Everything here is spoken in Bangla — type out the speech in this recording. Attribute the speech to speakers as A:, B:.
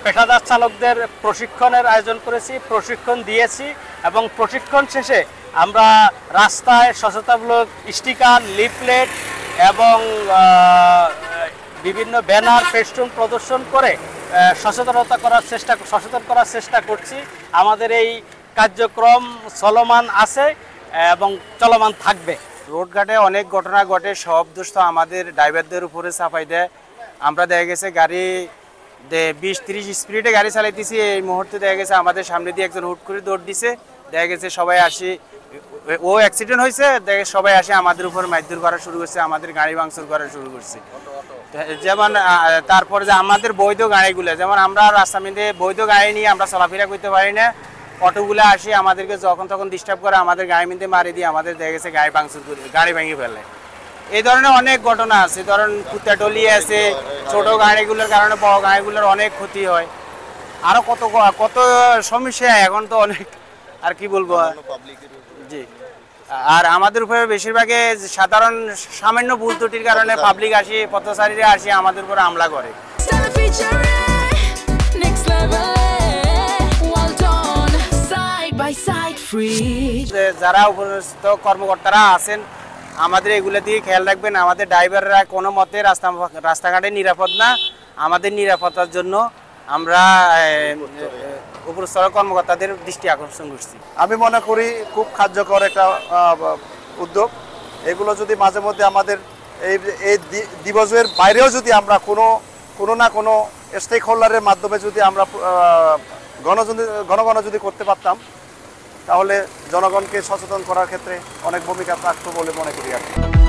A: পেশাদার চালকদের প্রশিক্ষণের আয়োজন করেছি, প্রশিক্ষণ দিয়েছি এবং প্রশিক্ষণ শেষে আমরা রাস্তায় সচেতনমূলক স্টিকার, লিফলেট এবং বিভিন্ন ব্যানার, ফেস্টুন প্রদর্শন করে সচেতন করার চেষ্টা করছি। আমাদের এই কার্যক্রম চলমান আছে এবং চলমান থাকবে।
B: রোডঘাটে অনেক ঘটনা ঘটে, সব দোষ তো আমাদের ড্রাইভারদের উপরে চাপাই দেয়। আমরা দেখা গেছে গাড়ি 20-30 স্পিডে গাড়ি চালাইতেছি, এই মুহূর্তে দেখা গেছে আমাদের সামনে দিয়ে একজন হুট করে দৌড় দিছে, দেখা গেছে সবাই আসি, ও অ্যাক্সিডেন্ট হয়েছে, দেখা সবাই আসে আমাদের উপর মারধর করা শুরু করছে, আমাদের গাড়ি ভাঙচুর করা শুরু করছে। যেমন তারপরে যে আমাদের বৈধ গাড়িগুলো, যেমন আমরা রাস্তা মধ্যে বৈধ গাড়ি নিয়ে আমরা চলাফেরা করতে পারি না, অটোগুলো আসি আমাদেরকে যখন তখন ডিস্টার্ব করে, আমাদের গাড়ি মধ্যে মারি দিয়ে আমাদের দেখা গেছে গাড়ি ভাঙচুর করে, গাড়ি ভেঙে ফেলে। এই ধরনের অনেক ঘটনা আছে, ধরেন কুত্তাটলি আছে, ছোট গাড়িগুলোর কারণে বড় গাড়িগুলোর অনেক ক্ষতি হয়, আরো কত কত সমস্যা এখন তো অনেক, আর কি বলবো। জি, আর আমাদের উপরে বেশিরভাগে সাধারণ সামান্য ভুল ত্রুটির কারণে পাবলিক আসি, পথচারীরা আসি আমাদের উপরে হামলা করে। যারা উপরস্থ কর্মকর্তারা আছেন আমাদের এগুলো দিয়ে খেয়াল রাখবেন। আমাদের ড্রাইভাররা কোনো মতে রাস্তাঘাটে নিরাপদ না, আমাদের নিরাপত্তার জন্য আমরা উপরস্থ কর্মকর্তাদের দৃষ্টি আকর্ষণ করছি।
C: আমি মনে করি খুব কার্যকর একটা উদ্যোগ। এগুলো যদি মাঝে মধ্যে আমাদের এই দিবসের বাইরেও যদি আমরা কোনো না কোনো স্টেক হোল্ডারের মাধ্যমে যদি আমরা ঘন যদি করতে পারতাম, তাহলে জনগণকে সচেতন করার ক্ষেত্রে অনেক ভূমিকা থাকতো বলে মনে করি আর কি।